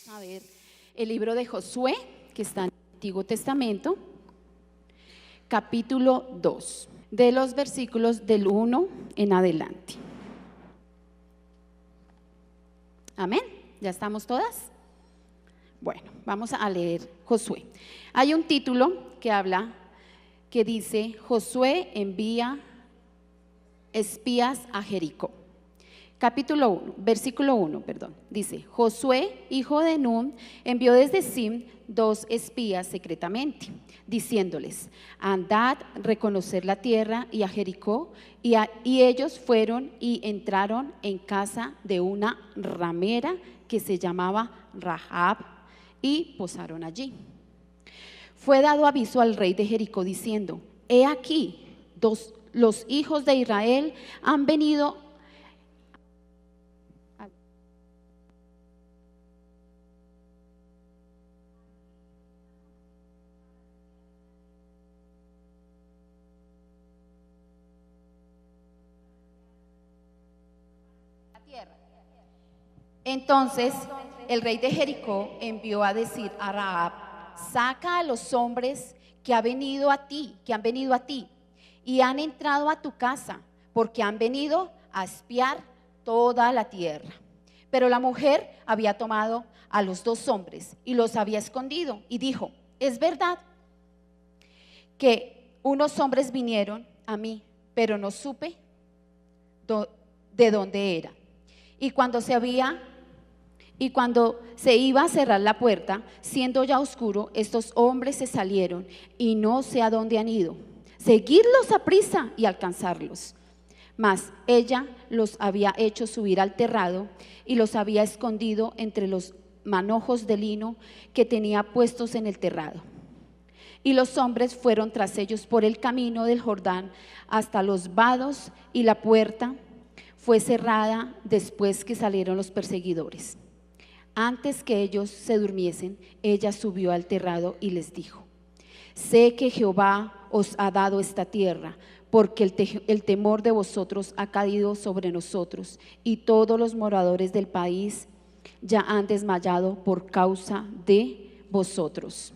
Vamos a ver el libro de Josué, que está en el Antiguo Testamento, capítulo 2, de los versículos del 1 en adelante. Amén. ¿Ya estamos todas? Bueno, vamos a leer Josué. Hay un título que dice: Josué envía espías a Jericó. Capítulo 1, versículo 1, dice: Josué, hijo de Nun, envió desde Sim 2 espías secretamente, diciéndoles: andad, reconocer la tierra y a Jericó. Y ellos fueron y entraron en casa de una ramera que se llamaba Rahab, y posaron allí. Fue dado aviso al rey de Jericó diciendo: he aquí, los hijos de Israel han venido tierra. Entonces el rey de Jericó envió a decir a Rahab: saca a los hombres que han venido a ti y han entrado a tu casa, porque han venido a espiar toda la tierra. Pero la mujer había tomado a los 2 hombres y los había escondido, y dijo: es verdad que unos hombres vinieron a mí, pero no supe de dónde era. Y cuando se iba a cerrar la puerta, siendo ya oscuro, estos hombres se salieron, y no sé a dónde han ido. Seguidlos aprisa y alcanzarlos. Mas ella los había hecho subir al terrado y los había escondido entre los manojos de lino que tenía puestos en el terrado. Y los hombres fueron tras ellos por el camino del Jordán hasta los vados, y la puerta fue cerrada después que salieron los perseguidores. Antes que ellos se durmiesen, ella subió al terrado y les dijo: sé que Jehová os ha dado esta tierra, porque el temor de vosotros ha caído sobre nosotros, y todos los moradores del país ya han desmayado por causa de vosotros.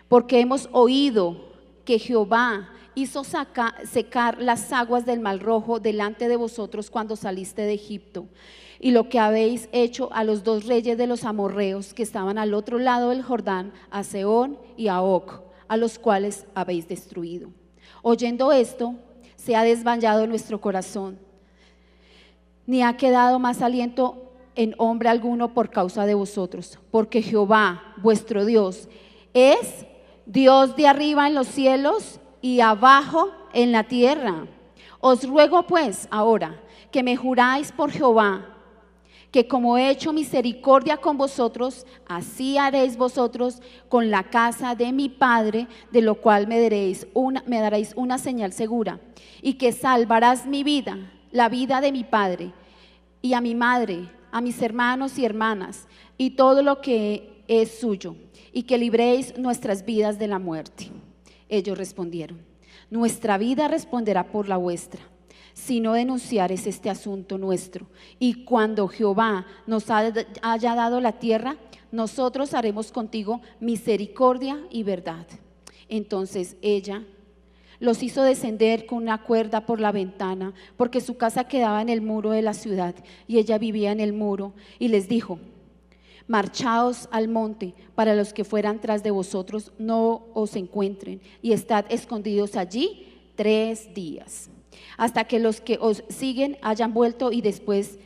Porque hemos oído que Jehová hizo secar las aguas del Mar Rojo delante de vosotros cuando saliste de Egipto, y lo que habéis hecho a los 2 reyes de los amorreos que estaban al otro lado del Jordán, a Sehón y a Og, a los cuales habéis destruido. Oyendo esto, se ha desmayado nuestro corazón, ni ha quedado más aliento en hombre alguno por causa de vosotros, porque Jehová vuestro Dios es Dios de arriba en los cielos y abajo en la tierra. Os ruego pues ahora que me juráis por Jehová, que como he hecho misericordia con vosotros, así haréis vosotros con la casa de mi padre, de lo cual me daréis una señal segura, y que salvarás mi vida, la vida de mi padre, y a mi madre, a mis hermanos y hermanas, y todo lo que es suyo, y que libréis nuestras vidas de la muerte. Ellos respondieron: nuestra vida responderá por la vuestra, si no denunciares este asunto nuestro, y cuando Jehová nos haya dado la tierra, nosotros haremos contigo misericordia y verdad. Entonces ella los hizo descender con una cuerda por la ventana, porque su casa quedaba en el muro de la ciudad, y ella vivía en el muro, y les dijo: marchaos al monte, para los que fueran tras de vosotros no os encuentren, y estad escondidos allí 3 días, hasta que los que os siguen hayan vuelto, y después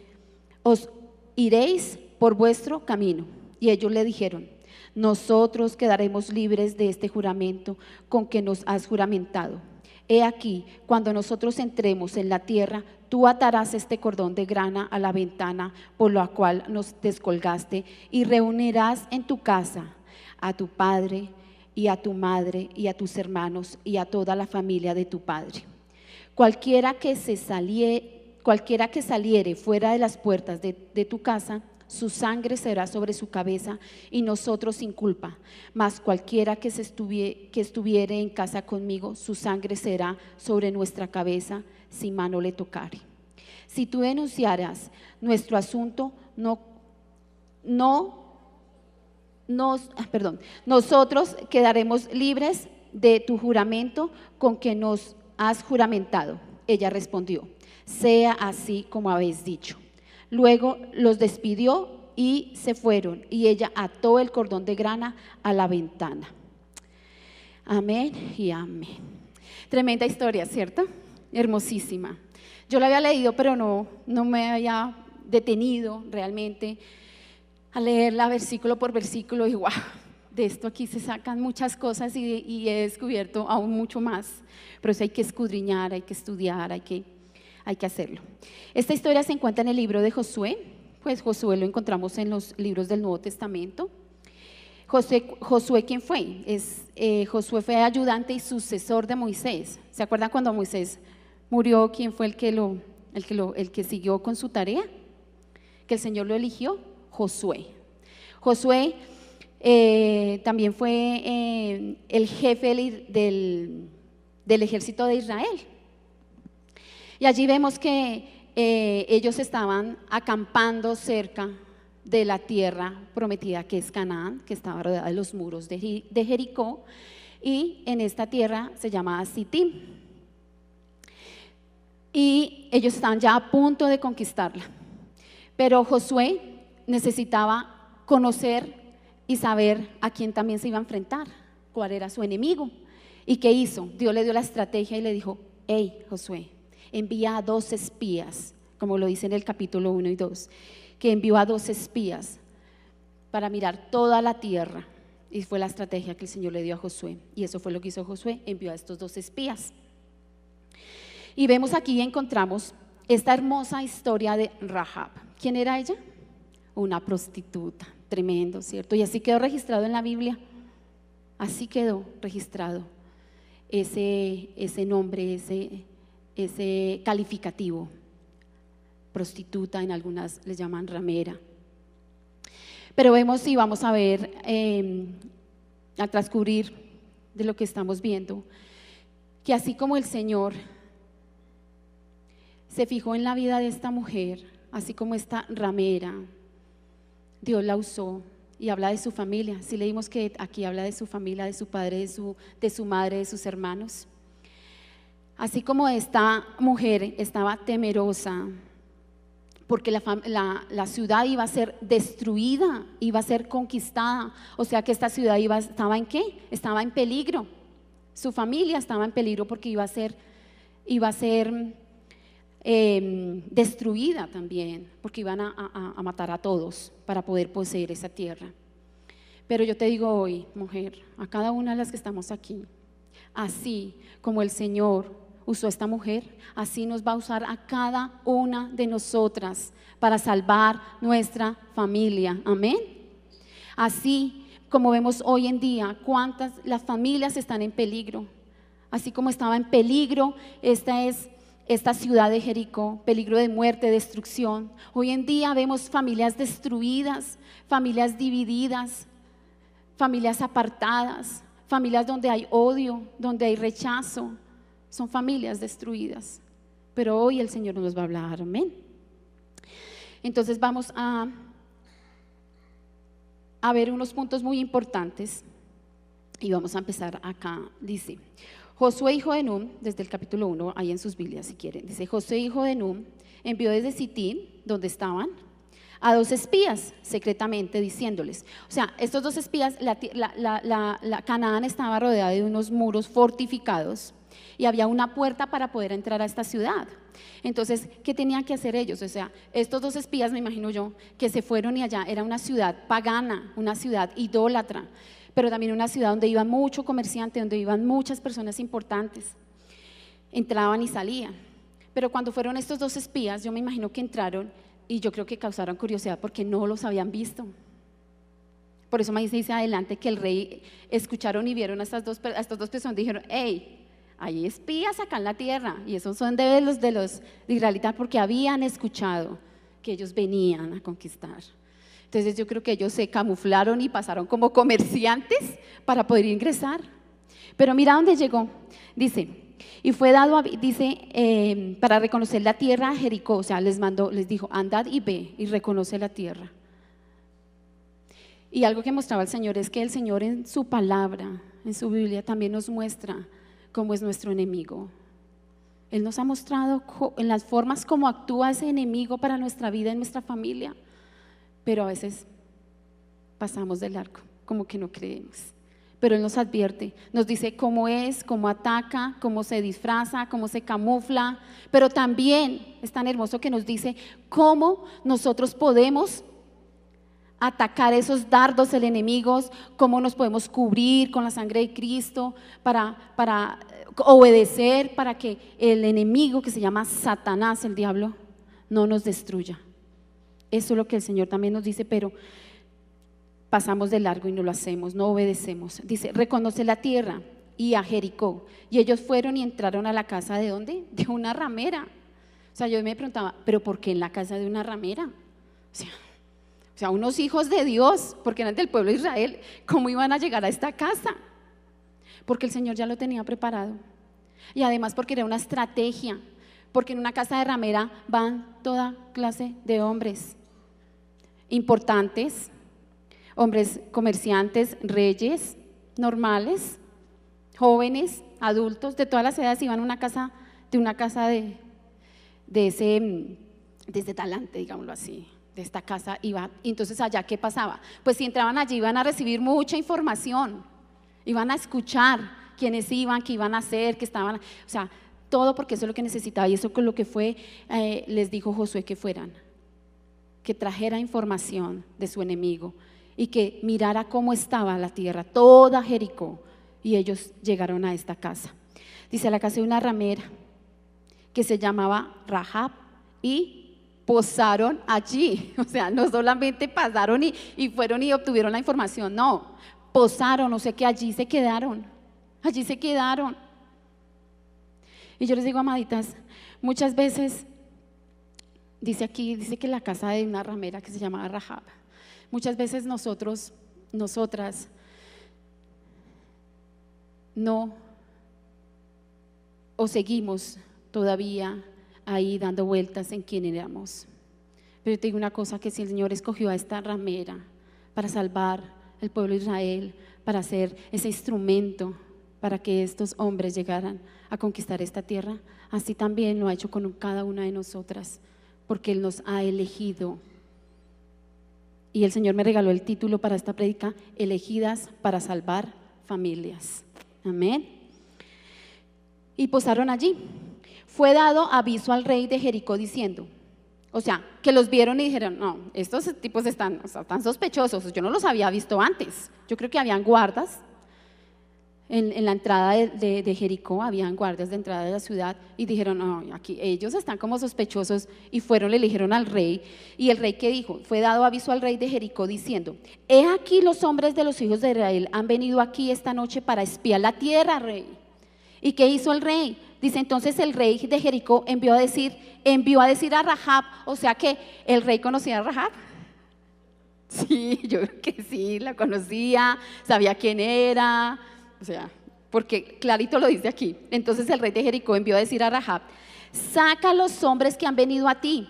os iréis por vuestro camino. Y ellos le dijeron: nosotros quedaremos libres de este juramento con que nos has juramentado. He aquí, cuando nosotros entremos en la tierra, tú atarás este cordón de grana a la ventana por la cual nos descolgaste, y reunirás en tu casa a tu padre y a tu madre y a tus hermanos y a toda la familia de tu padre. Cualquiera que saliere fuera de las puertas de tu casa, su sangre será sobre su cabeza, y nosotros sin culpa. Mas cualquiera que estuviere en casa conmigo, su sangre será sobre nuestra cabeza, si mano le tocare. Si tú denunciaras nuestro asunto, no nosotros quedaremos libres de tu juramento con que nos has juramentado. Ella respondió: sea así como habéis dicho. Luego los despidió y se fueron, y ella ató el cordón de grana a la ventana. Amén y amén. Tremenda historia, ¿cierto? Hermosísima. Yo la había leído, pero no me había detenido realmente a leerla versículo por versículo, y wow, de esto aquí se sacan muchas cosas, y he descubierto aún mucho más. Pero eso hay que escudriñar, hay que estudiar, hay que hacerlo. Esta historia se encuentra en el libro de Josué. Pues Josué lo encontramos en los libros del Nuevo Testamento. Josué, ¿quién fue? Josué fue ayudante y sucesor de Moisés. ¿Se acuerdan cuando Moisés murió? ¿Quién fue el que siguió con su tarea? Que el Señor lo eligió. Josué. Josué también fue el jefe del ejército de Israel. Y allí vemos que ellos estaban acampando cerca de la tierra prometida, que es Canaán, que estaba rodeada de los muros de Jericó, y en esta tierra se llamaba Sitim. Y ellos estaban ya a punto de conquistarla, pero Josué necesitaba conocer y saber a quién también se iba a enfrentar, cuál era su enemigo. ¿Y qué hizo? Dios le dio la estrategia y le dijo: hey, Josué, envía a 2 espías, como lo dice en el capítulo 1 y 2, que envió a 2 espías para mirar toda la tierra. Y fue la estrategia que el Señor le dio a Josué, y eso fue lo que hizo Josué: envió a estos 2 espías. Y vemos aquí, encontramos esta hermosa historia de Rahab. ¿Quién era ella? Una prostituta. Tremendo, ¿cierto? Y así quedó registrado en la Biblia. Así quedó registrado ese nombre, ese calificativo. Prostituta, en algunas les llaman ramera. Pero vemos, y vamos a ver al transcurrir de lo que estamos viendo, que así como el Señor se fijó en la vida de esta mujer, así como esta ramera, Dios la usó. Y habla de su familia. Si leímos que aquí habla de su familia, de su padre, de su madre, de sus hermanos. Así como esta mujer estaba temerosa porque la ciudad iba a ser destruida, iba a ser conquistada. O sea que esta ciudad estaba ¿en qué? Estaba en peligro. Su familia estaba en peligro porque iba a ser destruida también, porque iban a matar a todos para poder poseer esa tierra. Pero yo te digo hoy, mujer, a cada una de las que estamos aquí, así como el Señor usó a esta mujer, así nos va a usar a cada una de nosotras para salvar nuestra familia. Amén. Así como vemos hoy en día cuántas las familias están en peligro, así como estaba en peligro esta ciudad de Jericó, peligro de muerte, destrucción. Hoy en día vemos familias destruidas, familias divididas, familias apartadas, familias donde hay odio, donde hay rechazo. Son familias destruidas. Pero hoy el Señor nos va a hablar, amén. Entonces vamos a ver unos puntos muy importantes y vamos a empezar acá. Dice: Josué hijo de Nun, desde el capítulo 1, ahí en sus Biblias si quieren, dice: Josué hijo de Nun envió desde Sitín, donde estaban, a 2 espías secretamente, diciéndoles, o sea, estos 2 espías, la Canaán estaba rodeada de unos muros fortificados y había una puerta para poder entrar a esta ciudad. Entonces, ¿qué tenían que hacer ellos? O sea, estos 2 espías, me imagino yo, que se fueron, y allá era una ciudad pagana, una ciudad idólatra, pero también una ciudad donde iban mucho comerciante, donde iban muchas personas importantes, entraban y salían. Pero cuando fueron estos 2 espías, yo me imagino que entraron y yo creo que causaron curiosidad porque no los habían visto. Por eso me dice adelante que el rey escucharon y vieron a estas dos personas, dijeron: hey, hay espías acá en la tierra, y esos son de los israelitas, porque habían escuchado que ellos venían a conquistar. Entonces yo creo que ellos se camuflaron y pasaron como comerciantes para poder ingresar. Pero mira dónde llegó. Dice: y fue dado, para reconocer la tierra a Jericó. O sea, les dijo: andad y ve y reconoce la tierra. Y algo que mostraba el Señor es que el Señor en su palabra, en su Biblia, también nos muestra cómo es nuestro enemigo. Él nos ha mostrado en las formas como actúa ese enemigo para nuestra vida y nuestra familia, pero a veces pasamos de largo, como que no creemos. Pero Él nos advierte, nos dice cómo es, cómo ataca, cómo se disfraza, cómo se camufla, pero también es tan hermoso que nos dice cómo nosotros podemos atacar esos dardos del enemigo, cómo nos podemos cubrir con la sangre de Cristo para obedecer, para que el enemigo que se llama Satanás, el diablo, no nos destruya. Eso es lo que el Señor también nos dice, pero pasamos de largo y no lo hacemos, no obedecemos. Dice, reconoce la tierra y a Jericó. Y ellos fueron y entraron a la casa ¿de dónde? De una ramera. O sea, yo me preguntaba, ¿pero por qué en la casa de una ramera? O sea, unos hijos de Dios, porque eran del pueblo de Israel, ¿cómo iban a llegar a esta casa? Porque el Señor ya lo tenía preparado. Y además porque era una estrategia, porque en una casa de ramera van toda clase de hombres importantes, hombres comerciantes, reyes, normales, jóvenes, adultos, de todas las edades iban a una casa de ese talante, digámoslo así, de esta casa iba. Entonces allá, ¿qué pasaba? Pues si entraban allí iban a recibir mucha información, iban a escuchar quiénes iban, qué iban a hacer, qué estaban, o sea, todo, porque eso es lo que necesitaba y eso es lo que fue, les dijo Josué que fueran, que trajera información de su enemigo y que mirara cómo estaba la tierra, toda Jericó, y ellos llegaron a esta casa. Dice, a la casa de una ramera que se llamaba Rahab, y posaron allí. O sea, no solamente pasaron y fueron y obtuvieron la información, no, posaron, o sea que allí se quedaron. Y yo les digo, amaditas, muchas veces, dice que la casa de una ramera que se llamaba Rahab, muchas veces nosotras no, o seguimos todavía ahí dando vueltas en quién éramos. Pero yo te digo una cosa, que si el Señor escogió a esta ramera para salvar el pueblo de Israel, para ser ese instrumento para que estos hombres llegaran a conquistar esta tierra, así también lo ha hecho con cada una de nosotras, porque Él nos ha elegido. Y el Señor me regaló el título para esta prédica: elegidas para salvar familias. Amén. Y posaron allí. Fue dado aviso al rey de Jericó diciendo, o sea, que los vieron y dijeron, no, estos tipos están sospechosos, yo no los había visto antes. Yo creo que habían guardas en la entrada de Jericó, habían guardias de entrada de la ciudad, y dijeron, no, aquí ellos están como sospechosos, y fueron, le eligieron al rey. Y el rey, ¿qué dijo? Fue dado aviso al rey de Jericó diciendo, he aquí los hombres de los hijos de Israel han venido aquí esta noche para espiar la tierra, rey. ¿Y qué hizo el rey? Dice, entonces el rey de Jericó envió a decir a Rahab, o sea que el rey conocía a Rahab. Sí, yo creo que sí, la conocía, sabía quién era, o sea, porque clarito lo dice aquí. Entonces el rey de Jericó envió a decir a Rahab, saca a los hombres que han venido a ti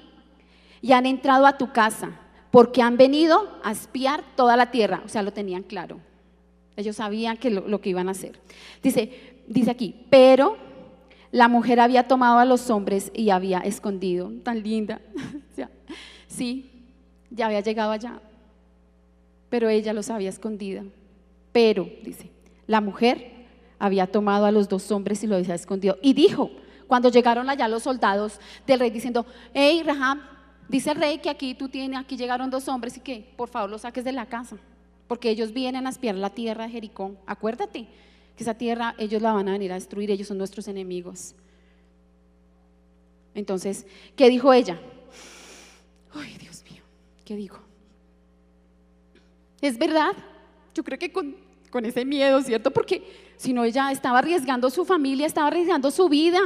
y han entrado a tu casa, porque han venido a espiar toda la tierra. O sea, lo tenían claro, ellos sabían que lo que iban a hacer. Dice aquí, pero la mujer había tomado a los hombres y había escondido. Tan linda. O sea, sí, ya había llegado allá, pero ella los había escondido. Pero, dice, la mujer había tomado a los dos hombres y los había escondido. Y dijo, cuando llegaron allá los soldados del rey diciendo, hey Rahab, dice el rey que aquí llegaron dos hombres y que por favor los saques de la casa, porque ellos vienen a espiar la tierra de Jericó. Acuérdate que esa tierra ellos la van a venir a destruir, ellos son nuestros enemigos. Entonces, ¿qué dijo ella? Ay, Dios mío, ¿qué dijo? Es verdad, yo creo que con ese miedo, ¿cierto? Porque si no, ella estaba arriesgando su familia, estaba arriesgando su vida.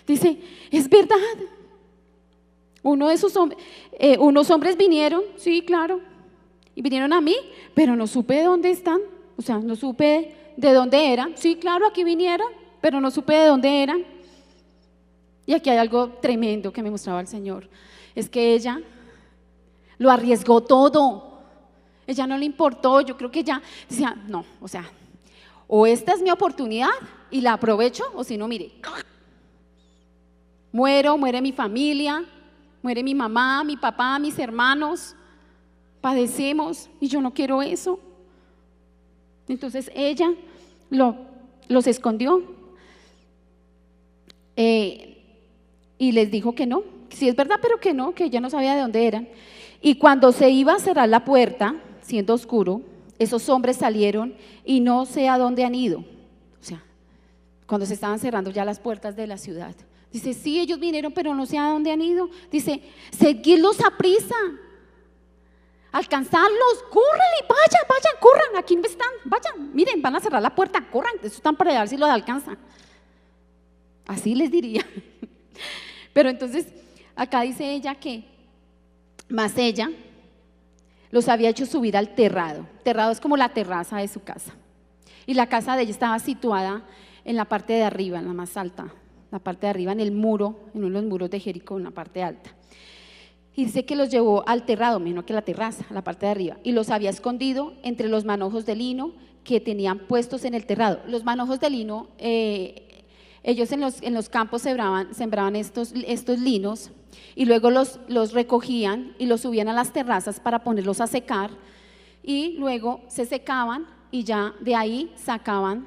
Dice, es verdad. Unos hombres vinieron, sí, claro, y vinieron a mí, pero no supe de dónde están, o sea, no supe de dónde eran. Sí, claro, aquí vinieron, pero no supe de dónde eran. Y aquí hay algo tremendo que me mostraba el Señor, es que ella lo arriesgó todo. ella no le importó, yo creo que ella decía, no, o sea, o esta es mi oportunidad y la aprovecho, o si no, mire, muere mi familia, muere mi mamá, mi papá, mis hermanos, padecemos y yo no quiero eso. Entonces ella los escondió y les dijo que no, sí es verdad, pero que no, que ella no sabía de dónde eran. Y cuando se iba a cerrar la puerta, siendo oscuro, esos hombres salieron y no sé a dónde han ido. O sea, cuando se estaban cerrando ya las puertas de la ciudad. Dice, sí, ellos vinieron, pero no sé a dónde han ido. Dice, seguidlos a prisa, alcanzarlos, córrele, vayan, corran, aquí están, vayan, miren, van a cerrar la puerta, corran, eso están para ver si los alcanzan. Así les diría. Pero entonces, acá dice ella que, más ella los había hecho subir al terrado. Terrado es como la terraza de su casa. Y la casa de ella estaba situada en la parte de arriba, en la más alta, la parte de arriba, en el muro, en uno de los muros de Jericó, en la parte alta. Y dice que los llevó al terrado, menos que la terraza, la parte de arriba, y los había escondido entre los manojos de lino que tenían puestos en el terrado. Los manojos de lino, ellos en los campos sembraban estos linos y luego los recogían y los subían a las terrazas para ponerlos a secar y luego se secaban y ya de ahí sacaban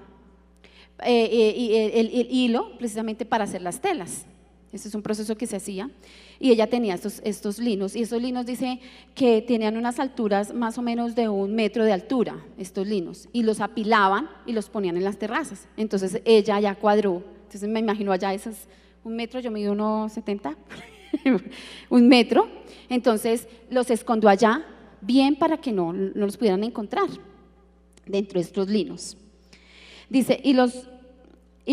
el hilo precisamente para hacer las telas. Ese es un proceso que se hacía y ella tenía estos linos y esos linos dice que tenían unas alturas más o menos de 1 metro de altura, estos linos, y los apilaban y los ponían en las terrazas. Entonces ella ya cuadró, entonces me imagino allá esas 1 metro, yo mido 1,70 1 metro, entonces los escondió allá bien para que no los pudieran encontrar dentro de estos linos. Dice, y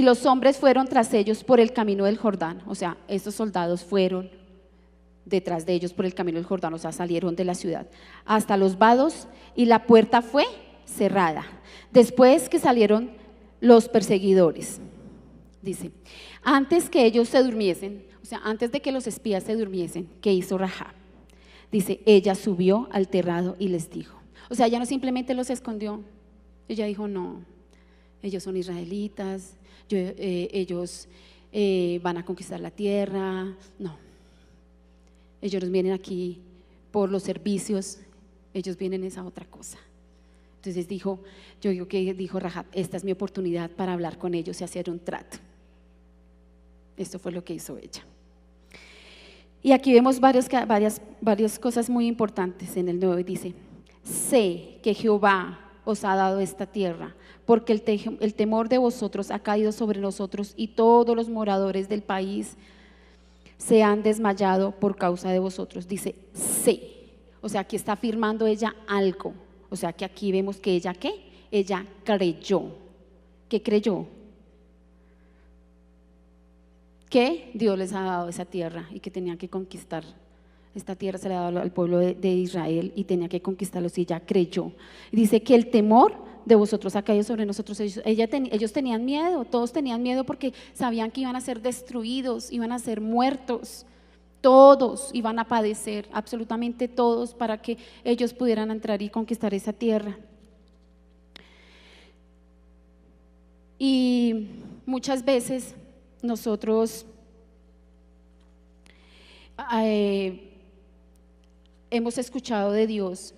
los hombres fueron tras ellos por el camino del Jordán, o sea, estos soldados fueron detrás de ellos por el camino del Jordán, o sea, salieron de la ciudad hasta los vados y la puerta fue cerrada. Después que salieron los perseguidores, dice, antes que ellos se durmiesen, o sea, antes de que los espías se durmiesen, ¿qué hizo Rahab? Dice, ella subió al terrado y les dijo, o sea, ella no simplemente los escondió, ella dijo, no, ellos son israelitas, ellos van a conquistar la tierra, no, ellos vienen aquí por los servicios, ellos vienen esa otra cosa. Entonces dijo, yo digo que dijo Rahab, esta es mi oportunidad para hablar con ellos y hacer un trato. Esto fue lo que hizo ella. Y aquí vemos varias cosas muy importantes en el 9, dice, sé que Jehová os ha dado esta tierra, porque el temor de vosotros ha caído sobre nosotros y todos los moradores del país se han desmayado por causa de vosotros. Dice, sé, o sea, aquí está afirmando ella algo, o sea, que aquí vemos que ella, ¿qué? Ella creyó. ¿Qué creyó? Que Dios les ha dado esa tierra y que tenían que conquistar. Esta tierra se le ha dado al pueblo de Israel y tenía que conquistarlos y ella creyó. Y dice que el temor de vosotros ha caído sobre nosotros. Ellos tenían miedo, todos tenían miedo porque sabían que iban a ser destruidos, iban a ser muertos. Todos iban a padecer, absolutamente todos, para que ellos pudieran entrar y conquistar esa tierra. Y muchas veces nosotros hemos escuchado de Dios,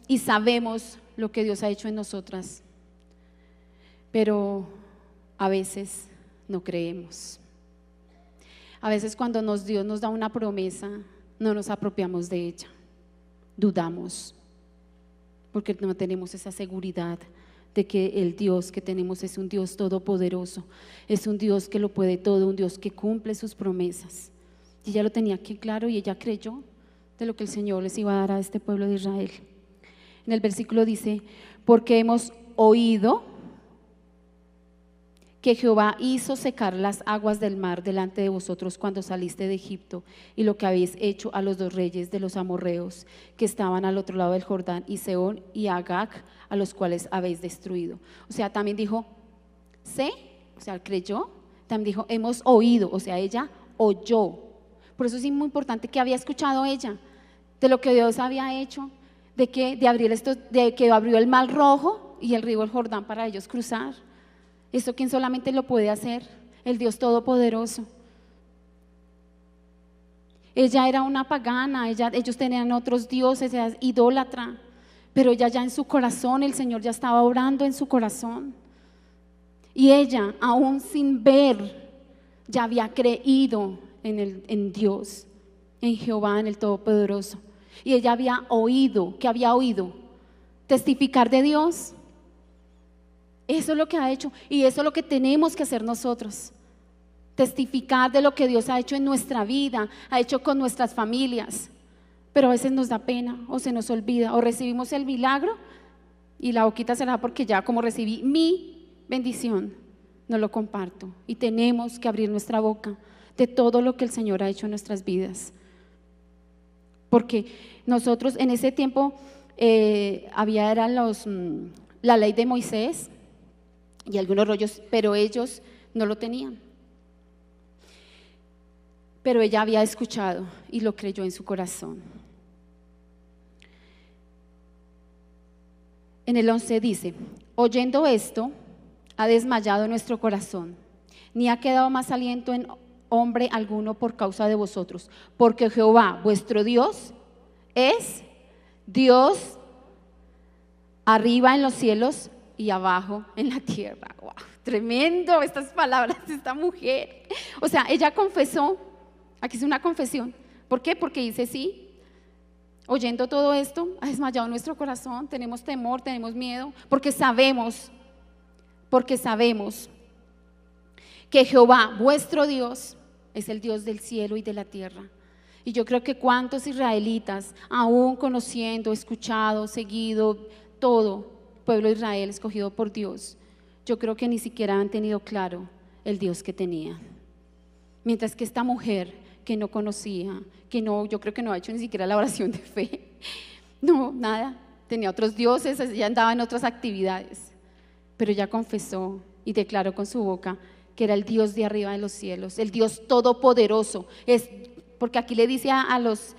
y sabemos lo que Dios ha hecho en nosotras, pero a veces no creemos. A veces cuando Dios nos da una promesa, no nos apropiamos de ella, dudamos, porque no tenemos esa seguridad de que el Dios que tenemos es un Dios todopoderoso, es un Dios que lo puede todo, un Dios que cumple sus promesas. Y ella lo tenía aquí claro y ella creyó de lo que el Señor les iba a dar a este pueblo de Israel. En el versículo dice, porque hemos oído que Jehová hizo secar las aguas del mar delante de vosotros cuando saliste de Egipto, y lo que habéis hecho a los 2 reyes de los amorreos que estaban al otro lado del Jordán, y Sehón y Agag, a los cuales habéis destruido. O sea, también dijo, sé, o sea, creyó, también dijo, hemos oído, o sea, ella oyó. Por eso es muy importante que había escuchado ella de lo que Dios había hecho, de que abrió el Mar Rojo y el río el Jordán para ellos cruzar. Eso quién solamente lo puede hacer, el Dios Todopoderoso. Ella era una pagana, ellos tenían otros dioses, ella es idólatra, pero ella ya en su corazón, el Señor ya estaba obrando en su corazón. Y ella, aún sin ver, ya había creído en Dios, en Jehová, en el Todopoderoso. Y ella había oído, ¿qué había oído? Testificar de Dios. Eso es lo que ha hecho y eso es lo que tenemos que hacer nosotros. Testificar de lo que Dios ha hecho en nuestra vida, ha hecho con nuestras familias. Pero a veces nos da pena o se nos olvida o recibimos el milagro y la boquita será porque ya como recibí mi bendición, no lo comparto. Y tenemos que abrir nuestra boca de todo lo que el Señor ha hecho en nuestras vidas. Porque nosotros en ese tiempo era la ley de Moisés y algunos rollos, pero ellos no lo tenían. Pero ella había escuchado y lo creyó en su corazón. En el 11 dice: oyendo esto, ha desmayado nuestro corazón, ni ha quedado más aliento en hombre alguno por causa de vosotros, porque Jehová vuestro Dios es Dios arriba en los cielos y abajo en la tierra. Wow, tremendo estas palabras de esta mujer. O sea, ella confesó, aquí es una confesión. ¿Por qué? Porque dice sí. Oyendo todo esto, ha desmayado nuestro corazón, tenemos temor, tenemos miedo, porque sabemos que Jehová, vuestro Dios, es el Dios del cielo y de la tierra. Y yo creo que cuántos israelitas, aún conociendo, escuchado, seguido, todo, pueblo de Israel escogido por Dios, yo creo que ni siquiera han tenido claro el Dios que tenían. Mientras que esta mujer que no conocía, yo creo que no ha hecho ni siquiera la oración de fe, no, nada, tenía otros dioses, ya andaba en otras actividades, pero ya confesó y declaró con su boca que era el Dios de arriba de los cielos, el Dios todopoderoso. Porque aquí le dice a los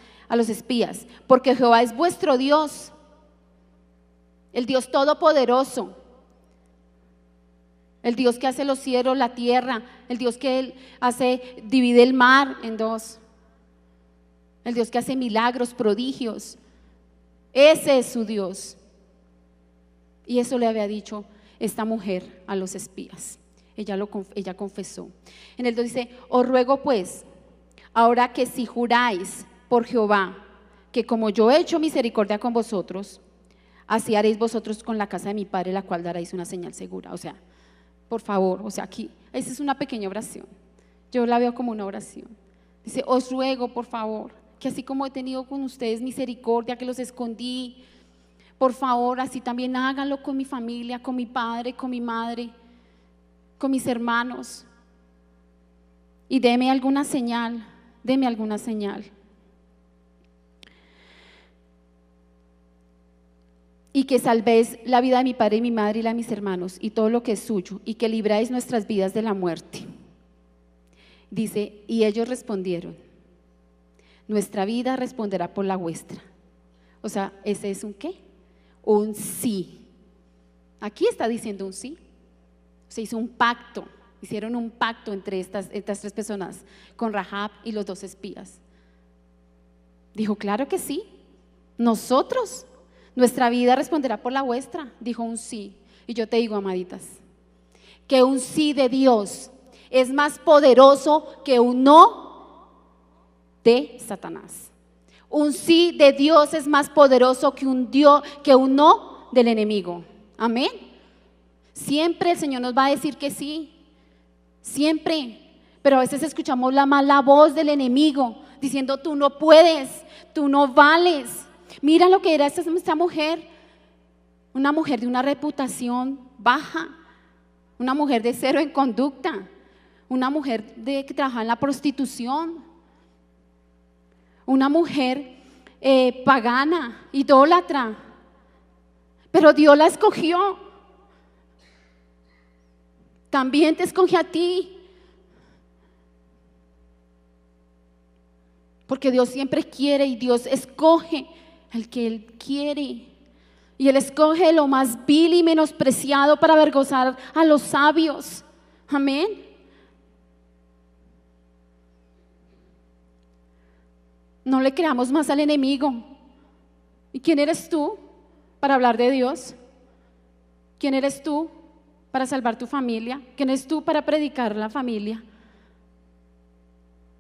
espías, porque Jehová es vuestro Dios, el Dios todopoderoso, el Dios que hace los cielos, la tierra, el Dios que divide el mar en dos, el Dios que hace milagros, prodigios. Ese es su Dios. Y eso le había dicho esta mujer a los espías. Ella confesó. En el 2 dice: os ruego pues, ahora que si juráis por Jehová, que como yo he hecho misericordia con vosotros, así haréis vosotros con la casa de mi padre, la cual daréis una señal segura. O sea, por favor, aquí, esa es una pequeña oración. Yo la veo como una oración. Dice: os ruego, por favor, que así como he tenido con ustedes misericordia, que los escondí, por favor, así también háganlo con mi familia, con mi padre, con mi madre, con mis hermanos. Y deme alguna señal. Y que salvéis la vida de mi padre y mi madre y la de mis hermanos y todo lo que es suyo, y que libráis nuestras vidas de la muerte. Dice: y ellos respondieron: nuestra vida responderá por la vuestra. O sea, ese es un ¿qué? Un sí. Aquí está diciendo un sí. Se hizo un pacto, hicieron un pacto entre estas tres personas, con Rahab y los dos espías. Dijo: claro que sí, nosotros, nuestra vida responderá por la vuestra. Dijo un sí. Y yo te digo, amaditas, que un sí de Dios es más poderoso que un no de Satanás. Un sí de Dios es más poderoso que un no del enemigo. Amén. Siempre el Señor nos va a decir que sí, siempre. Pero a veces escuchamos la mala voz del enemigo diciendo: tú no puedes, tú no vales. Mira lo que era esta mujer, una mujer de una reputación baja, una mujer de cero en conducta, una mujer que trabajaba en la prostitución, una mujer pagana, idólatra, pero Dios la escogió. También te escoge a ti, porque Dios siempre quiere y Dios escoge al que Él quiere. Y Él escoge lo más vil y menospreciado para avergonzar a los sabios. Amén. No le creamos más al enemigo. ¿Y quién eres tú para hablar de Dios? ¿Quién eres tú para salvar tu familia? ¿Quién eres tú para predicar la familia?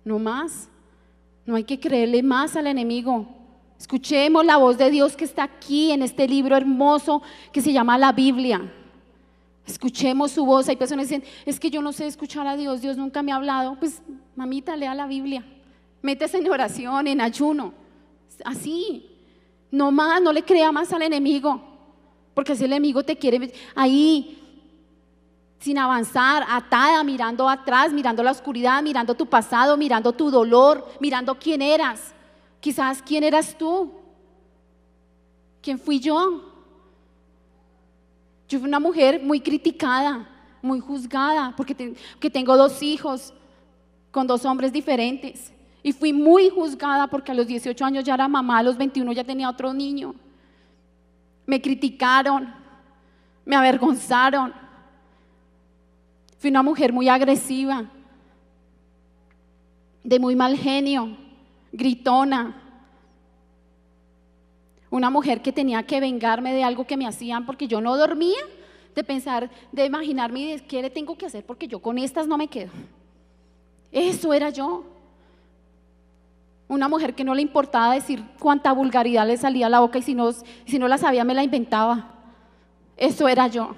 No más. No hay que creerle más al enemigo. Escuchemos la voz de Dios que está aquí en este libro hermoso que se llama la Biblia. Escuchemos su voz. Hay personas que dicen, es que yo no sé escuchar a Dios, Dios nunca me ha hablado. Pues mamita, lea la Biblia, métese en oración, en ayuno, así. No más, no le crea más al enemigo, porque si el enemigo te quiere ahí sin avanzar, atada, mirando atrás, mirando la oscuridad, mirando tu pasado, mirando tu dolor, mirando quién eras. Quizás quién eras tú, quién fui yo. Yo fui una mujer muy criticada, muy juzgada, porque tengo 2 hijos con 2 hombres diferentes. Y fui muy juzgada porque a los 18 años ya era mamá, a los 21 ya tenía otro niño. Me criticaron, me avergonzaron. Fui una mujer muy agresiva, de muy mal genio, gritona. Una mujer que tenía que vengarme de algo que me hacían porque yo no dormía, de pensar, de imaginarme y de qué le tengo que hacer porque yo con estas no me quedo. Eso era yo. Una mujer que no le importaba decir cuánta vulgaridad le salía a la boca y si no la sabía me la inventaba. Eso era yo.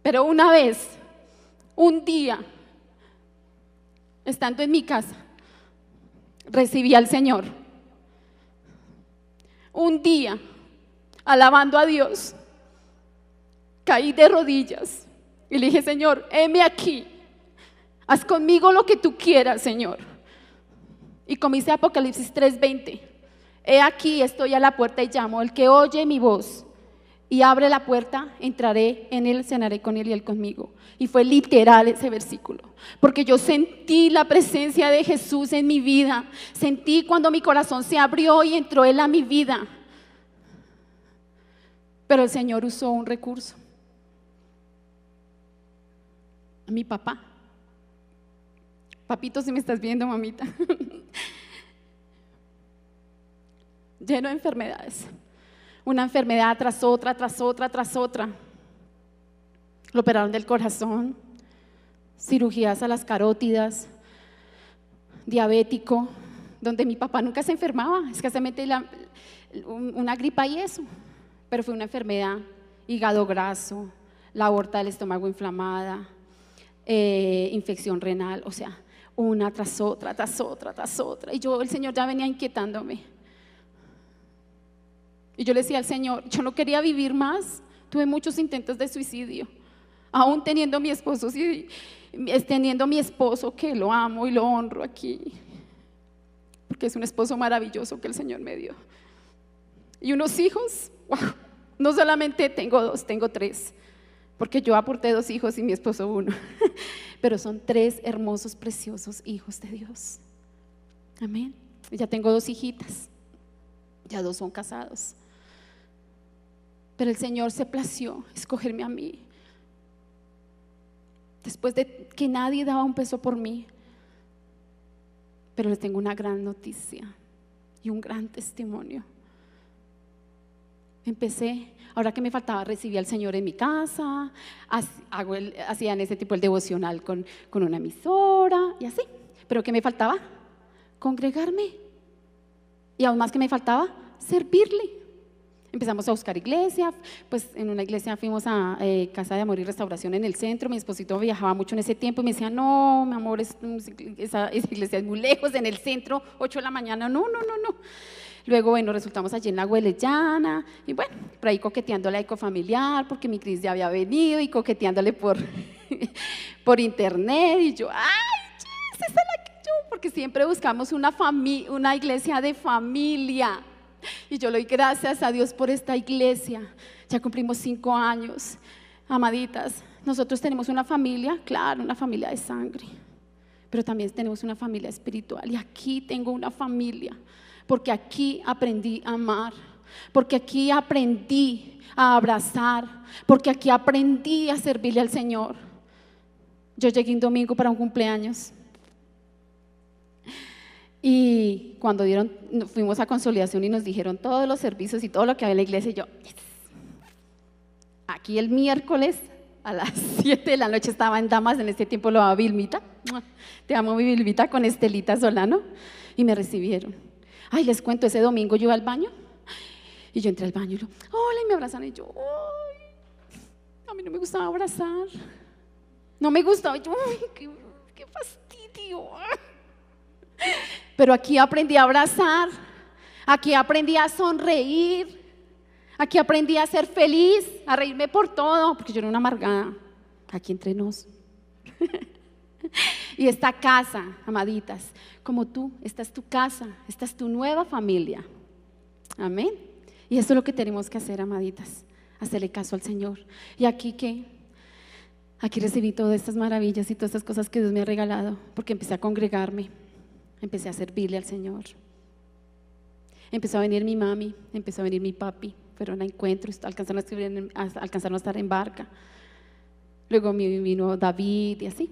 Pero una vez, un día, estando en mi casa, recibí al Señor. Un día, alabando a Dios, caí de rodillas y le dije, Señor, heme aquí, haz conmigo lo que tú quieras, Señor. Y como dice Apocalipsis 3:20, he aquí, estoy a la puerta y llamo, el que oye mi voz y abre la puerta, entraré en él, cenaré con él y él conmigo. Y fue literal ese versículo, porque yo sentí la presencia de Jesús en mi vida. Sentí cuando mi corazón se abrió y entró Él a mi vida. Pero el Señor usó un recurso, a mi papá. Papito, si me estás viendo, mamita. Lleno de enfermedades. Una enfermedad tras otra, tras otra, tras otra. Lo operaron del corazón, cirugías a las carótidas, diabético, donde mi papá nunca se enfermaba, escasamente una gripa y eso, pero fue una enfermedad, hígado graso, la aorta del estómago inflamada, infección renal, o sea, una tras otra, tras otra, tras otra. Y el Señor ya venía inquietándome. Y yo le decía al Señor, yo no quería vivir más, tuve muchos intentos de suicidio. Aún teniendo mi esposo, teniendo mi esposo que lo amo y lo honro aquí, porque es un esposo maravilloso que el Señor me dio. Y unos hijos, wow, no solamente tengo 2, tengo 3, porque yo aporté 2 hijos y mi esposo 1, pero son 3 hermosos, preciosos hijos de Dios. Amén. Ya tengo 2 hijitas, ya 2 son casados, pero el Señor se plació escogerme a mí. Después de que nadie daba un peso por mí. Pero les tengo una gran noticia y un gran testimonio. Empecé, ahora que me faltaba, recibí al Señor en mi casa, hacía en ese tipo el devocional con una emisora y así. Pero ¿qué me faltaba? Congregarme. Y aún más que me faltaba, servirle. Empezamos a buscar iglesia, pues en una iglesia fuimos a Casa de Amor y Restauración en el centro. Mi esposito viajaba mucho en ese tiempo y me decía, no, mi amor, esa iglesia es muy lejos, en el centro, 8 de la mañana, no. Luego, bueno, resultamos allí en la Huelellana y bueno, por ahí coqueteándole a Ecofamiliar, porque mi Cris ya había venido y coqueteándole por internet y yo, ay, esa es la que yo, porque siempre buscamos una iglesia de familia. Y yo le doy gracias a Dios por esta iglesia. Ya cumplimos 5 años, amaditas. Nosotros tenemos una familia, claro, una familia de sangre, pero también tenemos una familia espiritual. Y aquí tengo una familia, porque aquí aprendí a amar, porque aquí aprendí a abrazar, porque aquí aprendí a servirle al Señor. Yo llegué un domingo para un cumpleaños y cuando fuimos a Consolidación y nos dijeron todos los servicios y todo lo que había en la iglesia, y yo, yes. Aquí el miércoles a las 7 de la noche estaba en Damas, en este tiempo lo amaba Vilmita, te amo mi Vilmita, con Estelita Solano, y me recibieron. Ay, les cuento, ese domingo yo iba al baño y yo entré al baño y yo, hola, y me abrazaron y yo, ay, a mí no me gustaba abrazar, no me gustaba, yo, uy, qué fastidio. Pero aquí aprendí a abrazar, aquí aprendí a sonreír, aquí aprendí a ser feliz, a reírme por todo, porque yo era una amargada, aquí entre nos. Y esta casa, amaditas, como tú, esta es tu casa, esta es tu nueva familia. Amén. Y eso es lo que tenemos que hacer, amaditas, hacerle caso al Señor. Y aquí aquí recibí todas estas maravillas y todas estas cosas que Dios me ha regalado, porque empecé a congregarme, empecé a servirle al Señor. Empezó a venir mi mami, empezó a venir mi papi, fueron a encuentros, alcanzaron a estar en barca. Luego vino David y así.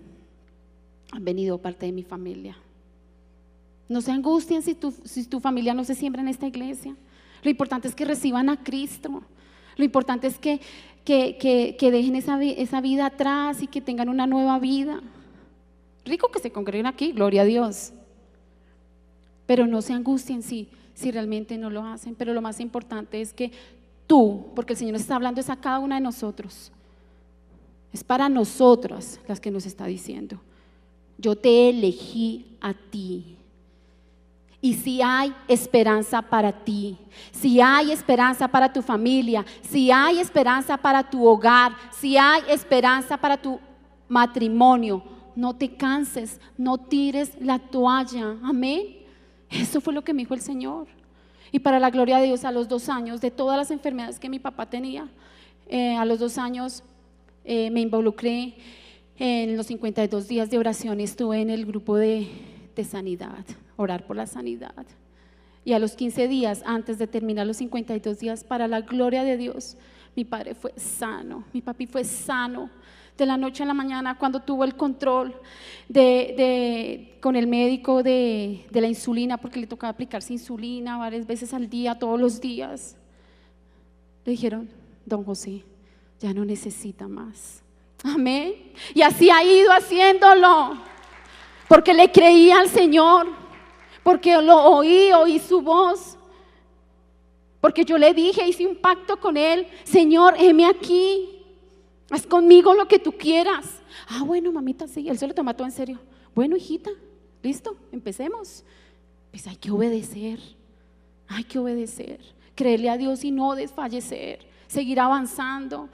Han venido parte de mi familia. No se angustien si tu familia no se siembra en esta iglesia. Lo importante es que reciban a Cristo. Lo importante es que dejen esa vida atrás y que tengan una nueva vida. Rico que se congreguen aquí, gloria a Dios. Pero no se angustien si realmente no lo hacen. Pero lo más importante es que tú, porque el Señor está hablando es a cada una de nosotros, es para nosotras las que nos está diciendo: yo te elegí a ti. Y si hay esperanza para ti, si hay esperanza para tu familia, si hay esperanza para tu hogar, si hay esperanza para tu matrimonio, no te canses, no tires la toalla. Amén. Eso fue lo que me dijo el Señor. Y para la gloria de Dios, a los 2 años, de todas las enfermedades que mi papá tenía, a los 2 años me involucré en los 52 días de oración y estuve en el grupo de sanidad, orar por la sanidad. Y a los 15 días, antes de terminar los 52 días, para la gloria de Dios, mi padre fue sano, mi papi fue sano. De la noche a la mañana, cuando tuvo el control con el médico de la insulina, porque le tocaba aplicarse insulina varias veces al día, todos los días, le dijeron: don José, ya no necesita más. Amén. Y así ha ido haciéndolo, porque le creía al Señor, porque lo oí su voz, porque yo le dije, hice un pacto con Él: Señor, heme aquí, haz conmigo lo que tú quieras. Ah, bueno, mamita, sí. Él se lo toma todo en serio. Bueno, hijita, listo, empecemos. Pues hay que obedecer, creerle a Dios y no desfallecer, seguir avanzando,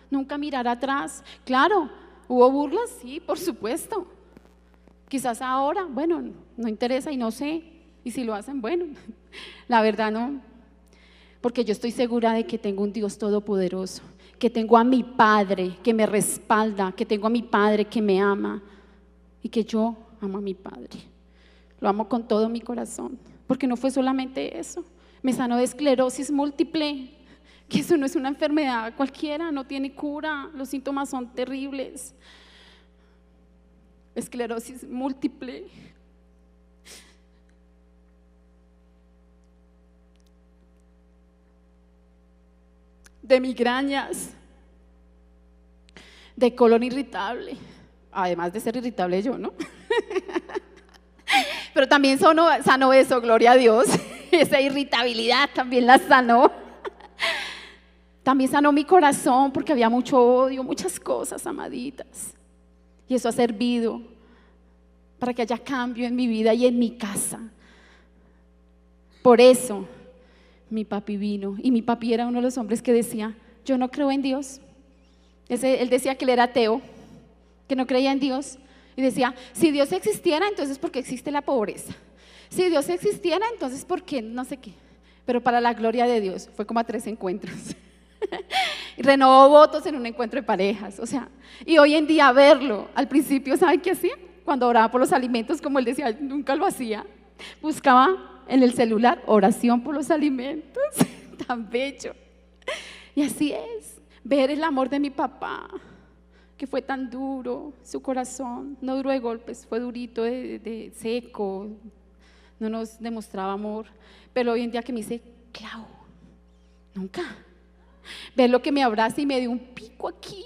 nunca mirar atrás. Claro, hubo burlas, sí, por supuesto. Quizás ahora, bueno, no interesa y no sé. Y si lo hacen, bueno, la verdad no. Porque yo estoy segura de que tengo un Dios todopoderoso, que tengo a mi Padre que me respalda, que tengo a mi Padre que me ama y que yo amo a mi Padre. Lo amo con todo mi corazón, porque no fue solamente eso. Me sanó de esclerosis múltiple, que eso no es una enfermedad cualquiera, no tiene cura, los síntomas son terribles. Esclerosis múltiple. De migrañas, de colon irritable, además de ser irritable yo, ¿no? Pero también sanó eso, gloria a Dios. Esa irritabilidad también la sanó. También sanó mi corazón porque había mucho odio, muchas cosas, amaditas. Y eso ha servido para que haya cambio en mi vida y en mi casa. Por eso mi papi vino, y mi papi era uno de los hombres que decía: yo no creo en Dios. Él decía que él era ateo, que no creía en Dios, y decía: si Dios existiera, entonces ¿por qué existe la pobreza? Si Dios existiera, entonces ¿por qué no sé qué? Pero para la gloria de Dios, fue como a 3 encuentros. Y renovó votos en un encuentro de parejas, o sea, y hoy en día verlo, al principio, ¿saben qué hacía? Cuando oraba por los alimentos, como él decía, nunca lo hacía, buscaba en el celular oración por los alimentos, tan bello. Y así es, ver el amor de mi papá, que fue tan duro, su corazón, no duro de golpes, fue durito, de seco, no nos demostraba amor, pero hoy en día que me dice, Clau, nunca. Ver lo que me abraza y me dio un pico aquí.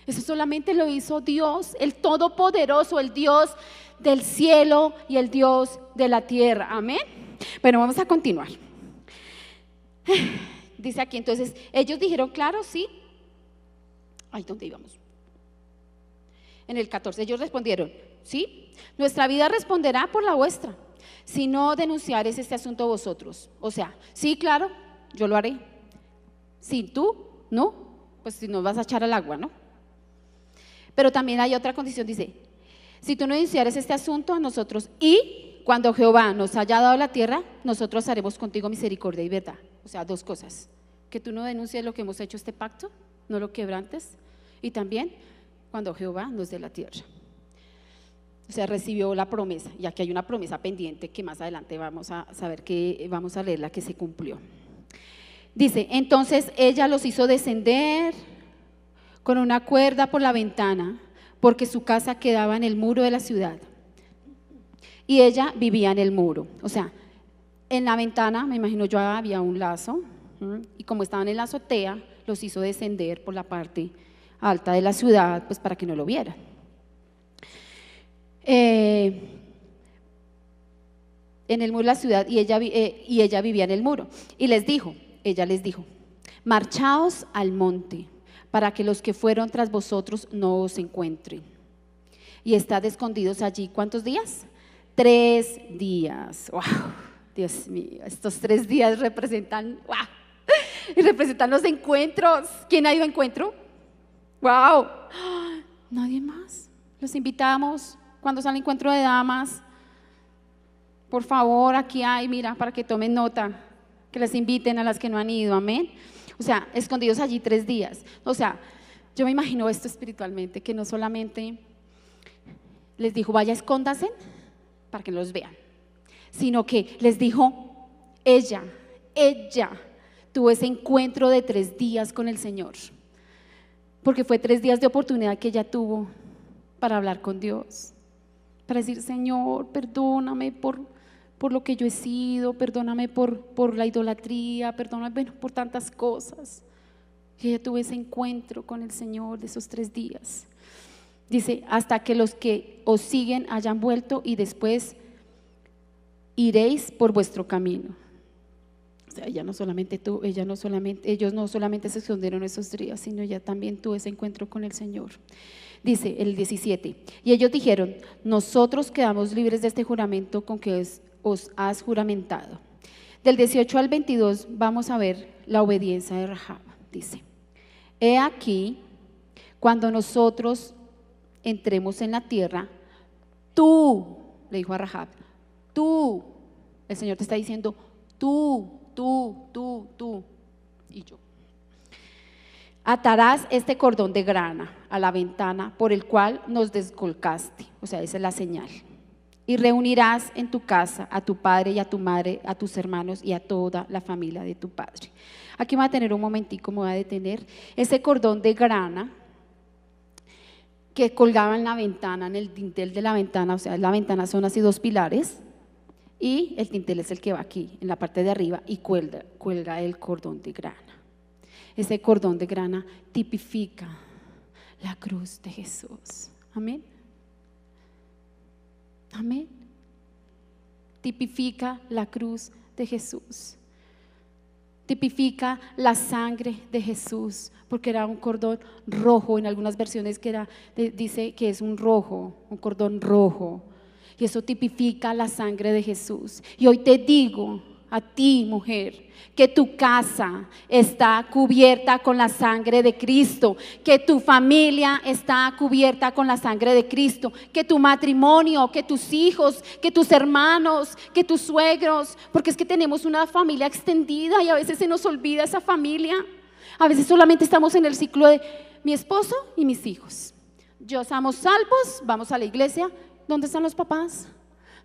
Eso solamente lo hizo Dios, el Todopoderoso, el Dios del cielo y el Dios de la tierra. Amén. Bueno, vamos a continuar. Dice aquí, entonces, ellos dijeron, claro, sí. Ay, ¿dónde íbamos? En el 14, ellos respondieron, sí, nuestra vida responderá por la vuestra, si no denunciares este asunto vosotros. O sea, sí, claro, yo lo haré. Si tú, no, pues si nos vas a echar al agua, ¿no? Pero también hay otra condición, dice, si tú no denunciares este asunto a nosotros y cuando Jehová nos haya dado la tierra, nosotros haremos contigo misericordia y verdad. O sea, dos cosas, que tú no denuncies lo que hemos hecho este pacto, no lo quebrantes, y también cuando Jehová nos dé la tierra. O sea, recibió la promesa, y aquí hay una promesa pendiente que más adelante vamos a saber que vamos a leer la que se cumplió. Dice, entonces ella los hizo descender con una cuerda por la ventana, porque su casa quedaba en el muro de la ciudad, y ella vivía en el muro. O sea, en la ventana, me imagino yo, había un lazo, y como estaban en la azotea, los hizo descender por la parte alta de la ciudad, pues para que no lo vieran. En el muro de la ciudad, y ella vivía en el muro, y ella les dijo, marchaos al monte, para que los que fueron tras vosotros no os encuentren, y estad escondidos allí, ¿cuántos días? 3 días. ¡Wow! Dios mío, estos 3 días representan, ¡wow! Y representan los encuentros. ¿Quién ha ido a encuentro? ¡Wow! Nadie más. Los invitamos cuando sale encuentro de damas. Por favor, aquí hay, mira, para que tomen nota, que les inviten a las que no han ido, amén. O sea, escondidos allí 3 días. O sea, yo me imagino esto espiritualmente, que no solamente les dijo, vaya, escóndanse para que los vean, sino que les dijo, ella tuvo ese encuentro de 3 días con el Señor, porque fue 3 días de oportunidad que ella tuvo para hablar con Dios, para decir, Señor, perdóname por lo que yo he sido, perdóname por la idolatría, perdóname, bueno, por tantas cosas. Y ella tuvo ese encuentro con el Señor de esos 3 días. Dice, hasta que los que os siguen hayan vuelto y después iréis por vuestro camino. O sea, ellos no solamente se escondieron esos días, sino ella también tuvo ese encuentro con el Señor. Dice el 17, y ellos dijeron, nosotros quedamos libres de este juramento con que os has juramentado. Del 18 al 22 vamos a ver la obediencia de Rahab. Dice, he aquí, cuando nosotros entremos en la tierra, tú, le dijo a Rahab, tú, el Señor te está diciendo, tú y yo, atarás este cordón de grana a la ventana por el cual nos descolcaste, o sea, esa es la señal, y reunirás en tu casa a tu padre y a tu madre, a tus hermanos y a toda la familia de tu padre. Aquí voy a tener un momentico, me voy a detener. Ese cordón de grana que colgaba en la ventana, en el dintel de la ventana, o sea, la ventana son así 2 pilares, y el dintel es el que va aquí, en la parte de arriba, y cuelga el cordón de grana. Ese cordón de grana tipifica la cruz de Jesús. Amén. Amén. Tipifica la cruz de Jesús. Tipifica la sangre de Jesús, porque era un cordón rojo, en algunas versiones dice que es un cordón rojo, y eso tipifica la sangre de Jesús. Y hoy te digo a ti, mujer, que tu casa está cubierta con la sangre de Cristo, que tu familia está cubierta con la sangre de Cristo, que tu matrimonio, que tus hijos, que tus hermanos, que tus suegros, porque es que tenemos una familia extendida y a veces se nos olvida esa familia. A veces solamente estamos en el ciclo de mi esposo y mis hijos. Yo somos salvos, vamos a la iglesia. ¿Dónde están los papás?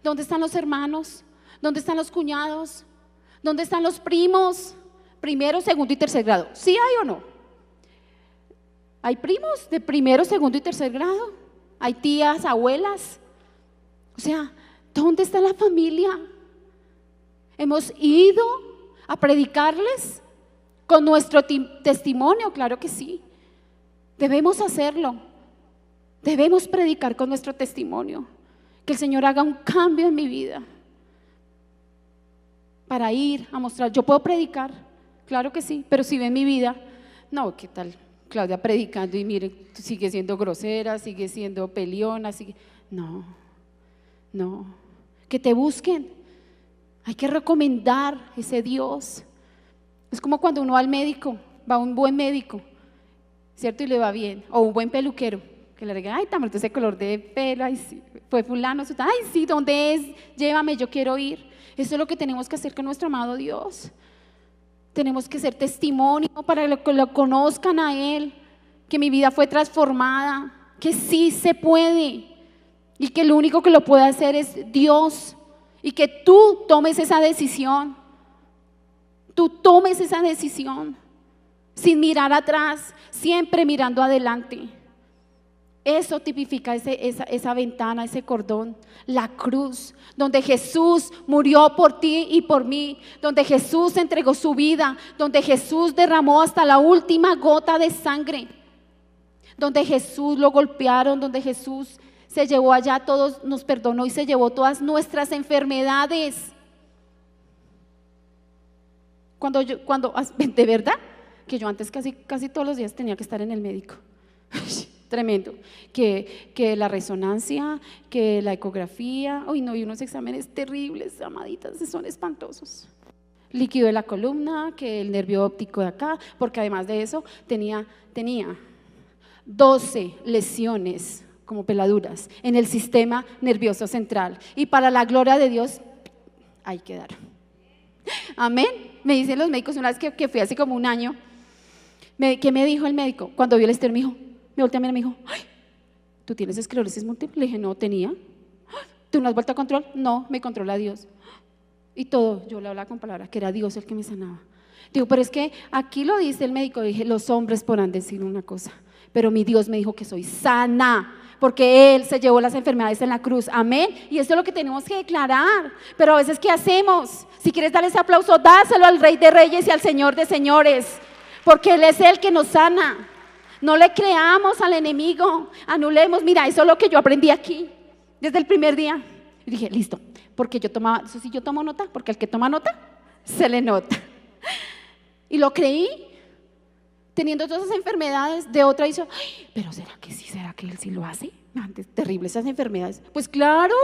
¿Dónde están los hermanos? ¿Dónde están los cuñados? ¿Dónde están los primos? Primero, segundo y tercer grado. ¿Sí hay o no? ¿Hay primos de primero, segundo y tercer grado? ¿Hay tías, abuelas? O sea, ¿dónde está la familia? ¿Hemos ido a predicarles con nuestro testimonio? Claro que sí. Debemos hacerlo. Debemos predicar con nuestro testimonio. Que el Señor haga un cambio en mi vida para ir a mostrar. Yo puedo predicar, claro que sí, pero si ven mi vida, no, ¿qué tal Claudia predicando y mire, sigue siendo grosera, sigue siendo peleona, no, que te busquen. Hay que recomendar ese Dios. Es como cuando uno va al médico, va a un buen médico, ¿cierto? Y le va bien, o un buen peluquero, que le diga, ay, tan bonito ese color de pelo, ay, sí, fue fulano, ay, sí, ¿dónde es? Llévame, yo quiero ir. Eso es lo que tenemos que hacer con nuestro amado Dios. Tenemos que ser testimonio para que lo conozcan a Él, que mi vida fue transformada, que sí se puede y que lo único que lo puede hacer es Dios, y que tú tomes esa decisión, sin mirar atrás, siempre mirando adelante. Eso tipifica esa ventana, ese cordón, la cruz, donde Jesús murió por ti y por mí, donde Jesús entregó su vida, donde Jesús derramó hasta la última gota de sangre, donde Jesús lo golpearon, donde Jesús se llevó allá, todos nos perdonó y se llevó todas nuestras enfermedades. De verdad, que yo antes casi todos los días tenía que estar en el médico. Tremendo, que la resonancia, que la ecografía, uy no, y unos exámenes terribles, amaditas, son espantosos. Líquido de la columna, que el nervio óptico de acá, porque además de eso tenía 12 lesiones como peladuras en el sistema nervioso central, y para la gloria de Dios hay que dar. Amén. Me dicen los médicos, una vez que fui hace como un año, ¿qué me dijo el médico? Cuando vio el estero, me dijo, me volteó a mirar y me dijo, ay, ¿tú tienes esclerosis múltiple? Le dije, no, tenía. ¿Tú no has vuelto a control? No, me controla Dios. Y todo, yo le hablaba con palabras, que era Dios el que me sanaba. Digo, pero es que aquí lo dice el médico. Dije, los hombres podrán decir una cosa, pero mi Dios me dijo que soy sana, porque Él se llevó las enfermedades en la cruz. Amén. Y eso es lo que tenemos que declarar. Pero a veces, ¿qué hacemos? Si quieres dar ese aplauso, dáselo al Rey de Reyes y al Señor de Señores, porque Él es el que nos sana. No le creamos al enemigo, anulemos. Mira, eso es lo que yo aprendí aquí desde el primer día. Y dije, listo, porque yo tomaba, eso sí, yo tomo nota, porque al que toma nota, se le nota. Y lo creí, teniendo todas esas enfermedades. De otra hizo, ay, pero ¿será que sí? ¿Será que Él sí lo hace? Antes, terribles esas enfermedades. Pues claro,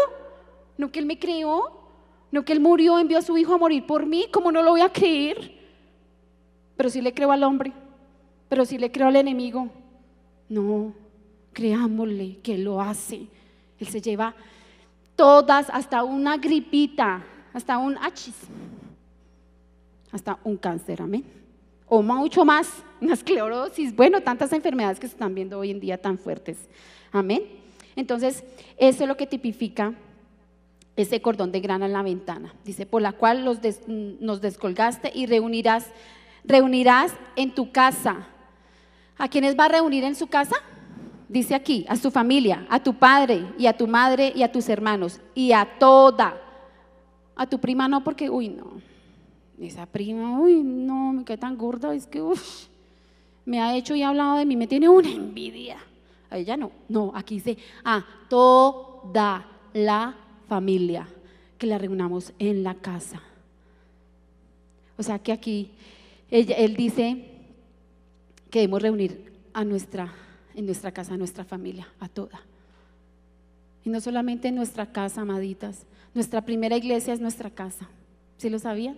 no que Él me creó, no que Él murió, envió a su Hijo a morir por mí. ¿Cómo no lo voy a creer? Pero sí le creo al hombre, pero sí le creo al enemigo. No, creámosle que Él lo hace. Él se lleva todas, hasta una gripita, hasta un achis, hasta un cáncer, amén. O mucho más, una esclerosis, bueno, tantas enfermedades que se están viendo hoy en día tan fuertes, amén. Entonces, eso es lo que tipifica ese cordón de grana en la ventana. Dice, por la cual nos descolgaste y reunirás en tu casa. ¿A quiénes va a reunir en su casa? Dice aquí, a su familia, a tu padre y a tu madre y a tus hermanos y a toda. A tu prima no, porque, uy, no, esa prima, uy, no, me quedé tan gorda, es que, me ha hecho y ha hablado de mí, me tiene una envidia. A ella no, aquí dice, a toda la familia, que la reunamos en la casa. O sea que aquí él dice que debemos reunir en nuestra casa, a nuestra familia, a toda. Y no solamente en nuestra casa, amaditas, nuestra primera iglesia es nuestra casa. ¿Sí lo sabían?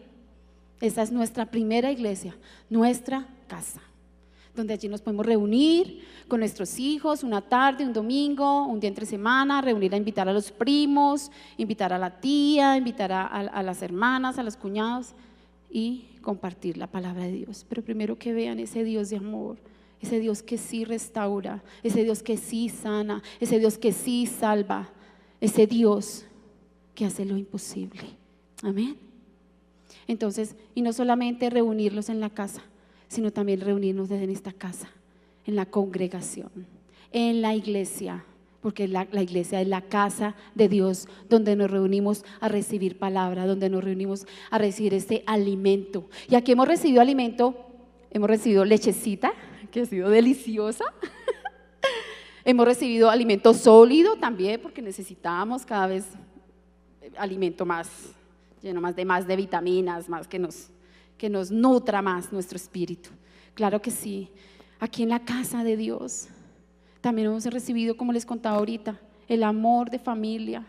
Esa es nuestra primera iglesia, nuestra casa, donde allí nos podemos reunir con nuestros hijos una tarde, un domingo, un día entre semana, reunir a invitar a los primos, invitar a la tía, invitar a las hermanas, a los cuñados, y compartir la palabra de Dios. Pero primero que vean ese Dios de amor, ese Dios que sí restaura, ese Dios que sí sana, ese Dios que sí salva, ese Dios que hace lo imposible. Amén. Entonces, y no solamente reunirlos en la casa, sino también reunirnos desde esta casa, en la congregación, en la iglesia, porque la iglesia es la casa de Dios, donde nos reunimos a recibir palabra, donde nos reunimos a recibir este alimento. Y aquí hemos recibido alimento, hemos recibido lechecita, que ha sido deliciosa. Hemos recibido alimento sólido también, porque necesitamos cada vez alimento más, lleno más de vitaminas, más que nos nutra más nuestro espíritu. Claro que sí. Aquí en la casa de Dios también hemos recibido, como les contaba ahorita, el amor de familia,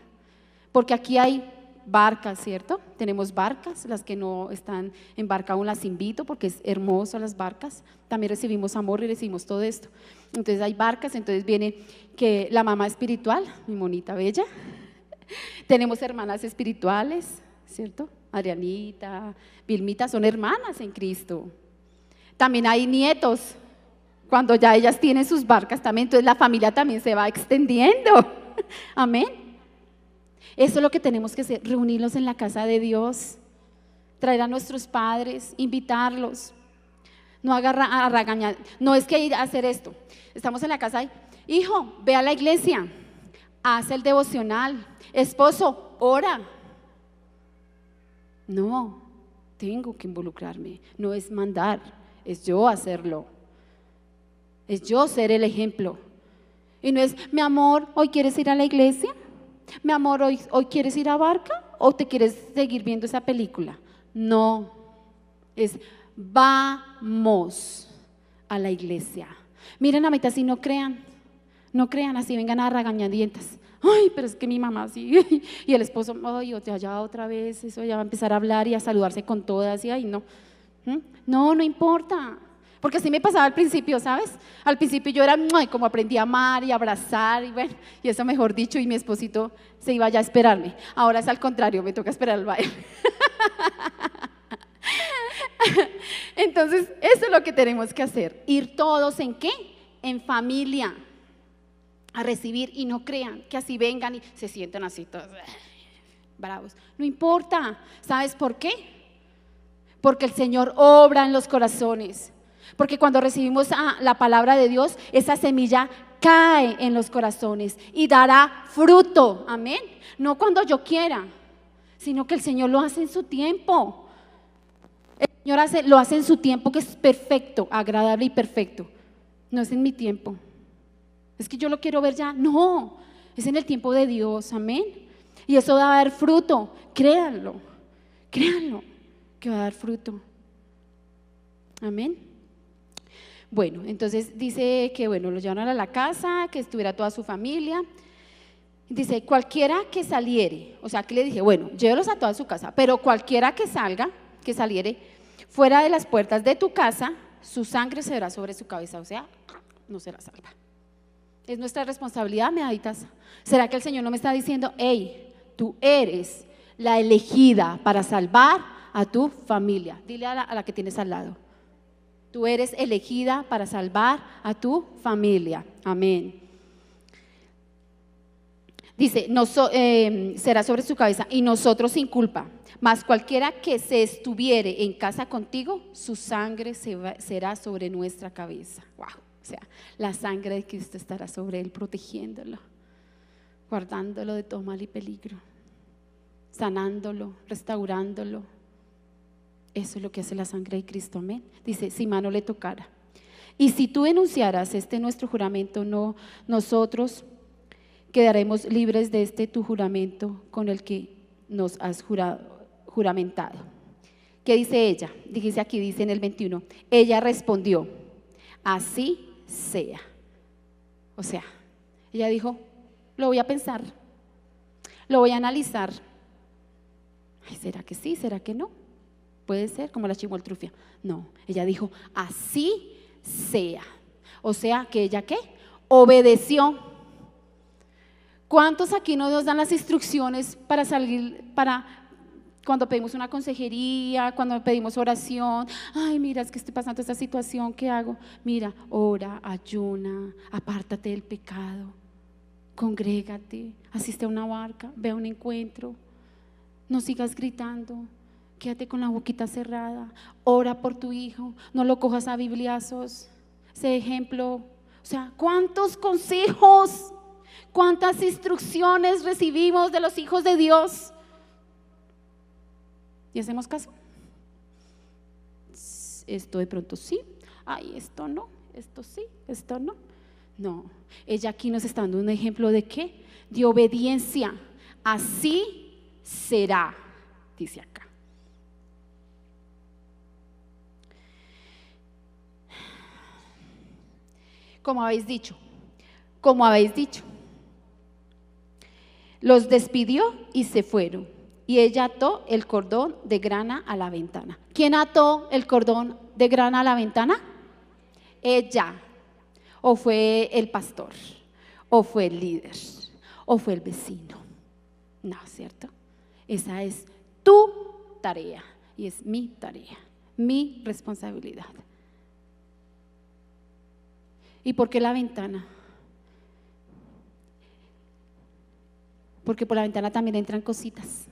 porque aquí hay barcas, ¿cierto? Tenemos barcas, las que no están en barca aún las invito, porque es hermoso las barcas. También recibimos amor y recibimos todo esto. Entonces hay barcas, entonces viene que la mamá espiritual, mi monita bella. Tenemos hermanas espirituales, ¿cierto? Adrianita, Vilmita, son hermanas en Cristo. También hay nietos, cuando ya ellas tienen sus barcas también, entonces la familia también se va extendiendo. Amén. Eso es lo que tenemos que hacer, reunirnos en la casa de Dios, traer a nuestros padres, invitarlos, no a regañar. No es que ir a hacer esto, estamos en la casa y, hijo, ve a la iglesia, haz el devocional, esposo, ora. No, tengo que involucrarme, no es mandar, es yo hacerlo, es yo ser el ejemplo. Y no es, mi amor, ¿hoy quieres ir a la iglesia? Mi amor, ¿hoy quieres ir a barca o te quieres seguir viendo esa película? No, es vamos a la iglesia. Miren, ahorita si no crean así, vengan a regañadientas. Ay, pero es que mi mamá sí, y el esposo, ay, ya otra vez, eso ya va a empezar a hablar y a saludarse con todas, y ay, no, no importa. Porque así me pasaba al principio, ¿sabes? Al principio yo era como aprendí a amar y abrazar y bueno, y eso mejor dicho, y mi esposito se iba ya a esperarme. Ahora es al contrario, me toca esperarlo a él. Entonces, eso es lo que tenemos que hacer. Ir todos ¿en qué? En familia a recibir, y no crean que así vengan y se sientan así todos bravos. No importa, ¿sabes por qué? Porque el Señor obra en los corazones. Porque cuando recibimos la palabra de Dios, esa semilla cae en los corazones y dará fruto, amén. No cuando yo quiera, sino que el Señor lo hace en su tiempo. El Señor lo hace en su tiempo, que es perfecto, agradable y perfecto. No es en mi tiempo. Es que yo lo quiero ver ya, no, es en el tiempo de Dios, amén. Y eso va a dar fruto, créanlo, que va a dar fruto, amén. Bueno, entonces dice que bueno, lo llevaron a la casa, que estuviera toda su familia. Dice, cualquiera que saliere, o sea que le dije, bueno, llévelos a toda su casa, pero cualquiera que saliere fuera de las puertas de tu casa, su sangre será sobre su cabeza, o sea, no será salva. Es nuestra responsabilidad, medaditas. ¿Será que el Señor no me está diciendo, hey, tú eres la elegida para salvar a tu familia? Dile a la que tienes al lado. Tú eres elegida para salvar a tu familia. Amén. Dice, será sobre su cabeza y nosotros sin culpa. Mas cualquiera que se estuviere en casa contigo, su sangre será sobre nuestra cabeza. Wow. O sea, la sangre de Cristo estará sobre él, protegiéndolo, guardándolo de todo mal y peligro, sanándolo, restaurándolo. Eso es lo que hace la sangre de Cristo, amén. Dice, si mano le tocara. Y si tú enunciaras nuestro juramento, no, nosotros quedaremos libres de tu juramento con el que nos has juramentado. ¿Qué dice ella? Dice aquí, dice en el 21, ella respondió, así sea. O sea, ella dijo, lo voy a pensar, lo voy a analizar. Ay, ¿será que sí? ¿Será que no? Puede ser como la chimoltrufia. No, ella dijo, así sea. O sea, que ella ¿qué? Obedeció. ¿Cuántos aquí no nos dan las instrucciones para salir, para Cuando pedimos una consejería, cuando pedimos oración, ay, mira, es que estoy pasando esta situación, ¿qué hago? Mira, ora, ayuna, apártate del pecado, congrégate, asiste a una barca, ve a un encuentro, no sigas gritando, quédate con la boquita cerrada, ora por tu hijo, no lo cojas a bibliazos, sé ejemplo. O sea, ¿cuántos consejos, cuántas instrucciones recibimos de los hijos de Dios? ¿Y hacemos caso? Esto de pronto sí, ay, esto no, esto sí, esto no. No, ella aquí nos está dando un ejemplo de qué, de obediencia. Así será, dice acá. Como habéis dicho, los despidió y se fueron. Y ella ató el cordón de grana a la ventana. ¿Quién ató el cordón de grana a la ventana? Ella. ¿O fue el pastor? ¿O fue el líder? ¿O fue el vecino? No, ¿cierto? Esa es tu tarea y es mi tarea, mi responsabilidad. ¿Y por qué la ventana? Porque por la ventana también entran cositas.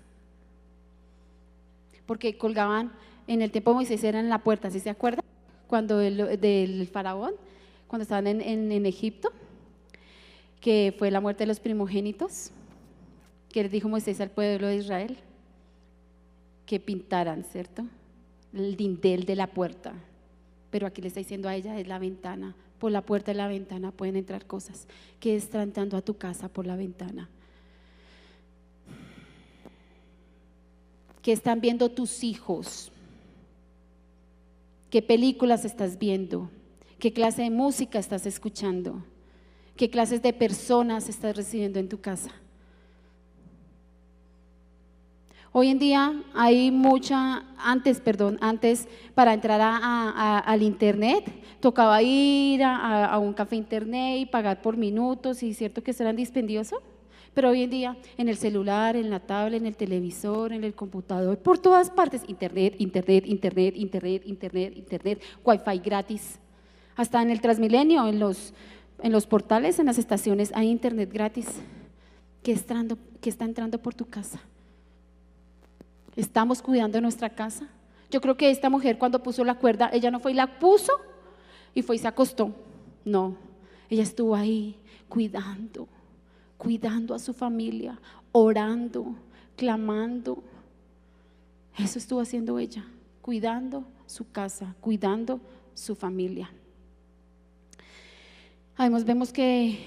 Porque colgaban, en el tiempo de Moisés era en la puerta, ¿sí se acuerdan? Cuando del faraón, cuando estaban en Egipto, que fue la muerte de los primogénitos, que les dijo Moisés al pueblo de Israel que pintaran, ¿cierto? El dindel de la puerta. Pero aquí le está diciendo a ella, es la ventana. Por la puerta de la ventana pueden entrar cosas. ¿Qué está entrando a tu casa por la ventana? ¿Qué están viendo tus hijos? ¿Qué películas estás viendo? ¿Qué clase de música estás escuchando? ¿Qué clases de personas estás recibiendo en tu casa? Hoy en día hay antes para entrar al internet tocaba ir a un café internet y pagar por minutos, y cierto que eso era dispendioso. Pero hoy en día en el celular, en la tablet, en el televisor, en el computador, por todas partes, internet, wifi gratis. Hasta en el Transmilenio, en los portales, en las estaciones hay internet gratis que está entrando por tu casa. ¿Estamos cuidando nuestra casa? Yo creo que esta mujer, cuando puso la cuerda, ella no fue y la puso y fue y se acostó. No, ella estuvo ahí cuidando a su familia, orando, clamando. Eso estuvo haciendo ella, cuidando su casa, cuidando su familia. Además vemos que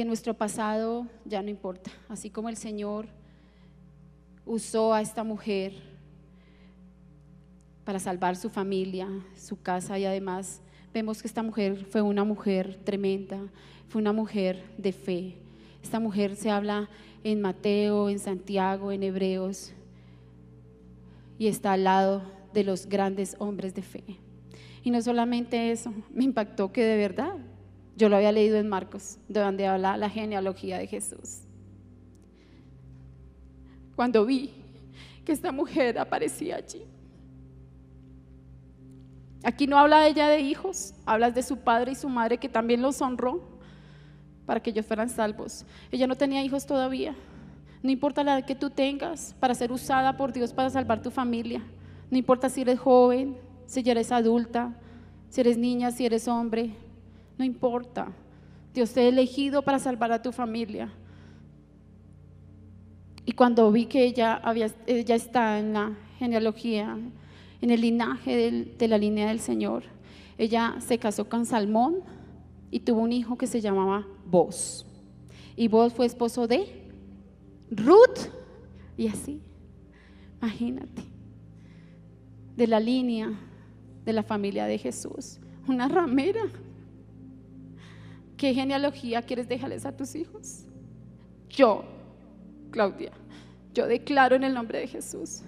nuestro pasado ya no importa. Así como el Señor usó a esta mujer para salvar su familia, su casa, y además vemos que esta mujer fue una mujer tremenda, fue una mujer de fe. Esta mujer se habla en Mateo, en Santiago, en Hebreos, y está al lado de los grandes hombres de fe. Y no solamente eso, me impactó que de verdad, yo lo había leído en Marcos, de donde habla la genealogía de Jesús. Cuando vi que esta mujer aparecía allí, aquí no habla ella de hijos, habla de su padre y su madre, que también los honró para que ellos fueran salvos. Ella no tenía hijos todavía. No importa la edad que tú tengas para ser usada por Dios para salvar tu familia. No importa si eres joven, si ya eres adulta, si eres niña, si eres hombre, no importa. Dios te ha elegido para salvar a tu familia. Y cuando vi que ella está en la genealogía, en el linaje de la línea del Señor, ella se casó con Salmón y tuvo un hijo que se llamaba Boz. Y Boz fue esposo de Ruth, y así, imagínate, de la línea de la familia de Jesús, una ramera. ¿Qué genealogía quieres dejarles a tus hijos? Yo, Claudia, yo declaro en el nombre de Jesús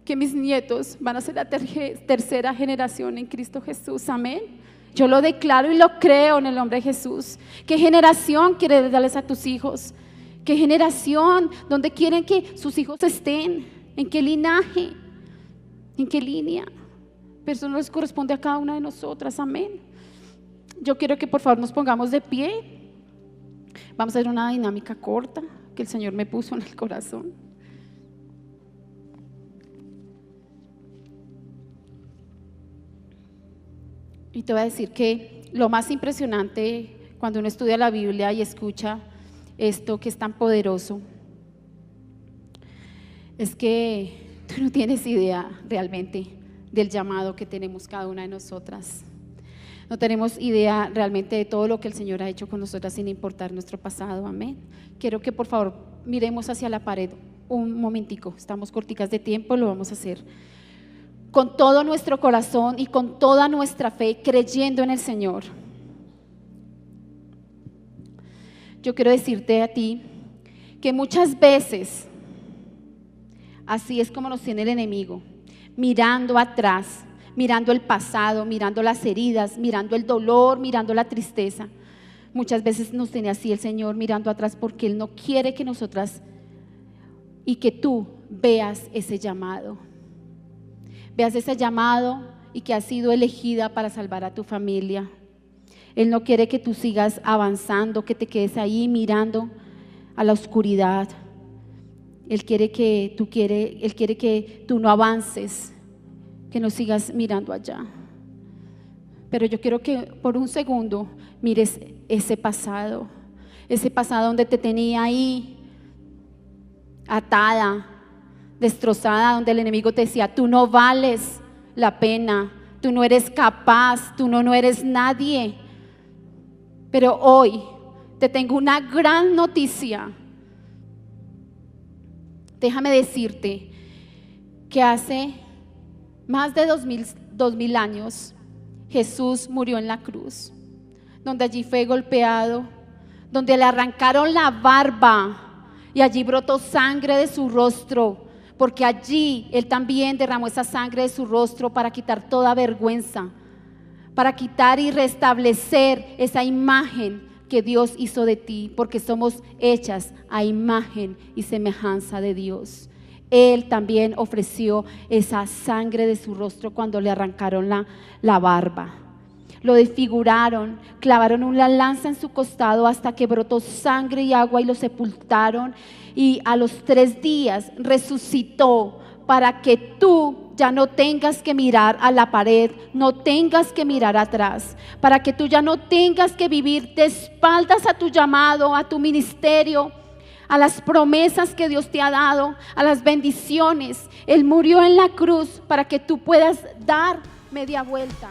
que mis nietos van a ser la tercera generación en Cristo Jesús, amén. Yo lo declaro y lo creo en el nombre de Jesús. ¿Qué generación quieres darles a tus hijos? ¿Qué generación? ¿Dónde quieren que sus hijos estén? ¿En qué linaje? ¿En qué línea? Pero eso nos corresponde a cada una de nosotras, amén. Yo quiero que por favor nos pongamos de pie. Vamos a hacer una dinámica corta que el Señor me puso en el corazón. Y te voy a decir que lo más impresionante cuando uno estudia la Biblia y escucha esto que es tan poderoso es que tú no tienes idea realmente del llamado que tenemos cada una de nosotras. No tenemos idea realmente de todo lo que el Señor ha hecho con nosotras sin importar nuestro pasado, amén. Quiero que por favor miremos hacia la pared un momentico, estamos corticas de tiempo, lo vamos a hacer con todo nuestro corazón y con toda nuestra fe, creyendo en el Señor. Yo quiero decirte a ti que muchas veces así es como nos tiene el enemigo, mirando atrás, mirando el pasado, mirando las heridas, mirando el dolor, mirando la tristeza. Muchas veces nos tiene así el Señor mirando atrás porque Él no quiere que nosotras y que tú veas ese llamado. Veas ese llamado y que has sido elegida para salvar a tu familia. Él no quiere que tú sigas avanzando, que te quedes ahí mirando a la oscuridad. Él quiere que tú no avances, que no sigas mirando allá. Pero yo quiero que por un segundo mires ese pasado donde te tenía ahí atada, destrozada, donde el enemigo te decía, tú no vales la pena, tú no eres capaz, tú no eres nadie. Pero hoy te tengo una gran noticia. Déjame decirte que hace más de 2000 años Jesús murió en la cruz, donde allí fue golpeado, donde le arrancaron la barba y allí brotó sangre de su rostro, porque allí Él también derramó esa sangre de su rostro para quitar toda vergüenza, para quitar y restablecer esa imagen que Dios hizo de ti, porque somos hechas a imagen y semejanza de Dios. Él también ofreció esa sangre de su rostro cuando le arrancaron la barba. Lo desfiguraron, clavaron una lanza en su costado hasta que brotó sangre y agua y lo sepultaron. Y a los 3 días resucitó para que tú ya no tengas que mirar a la pared, no tengas que mirar atrás, para que tú ya no tengas que vivir de espaldas a tu llamado, a tu ministerio, a las promesas que Dios te ha dado, a las bendiciones. Él murió en la cruz para que tú puedas dar media vuelta.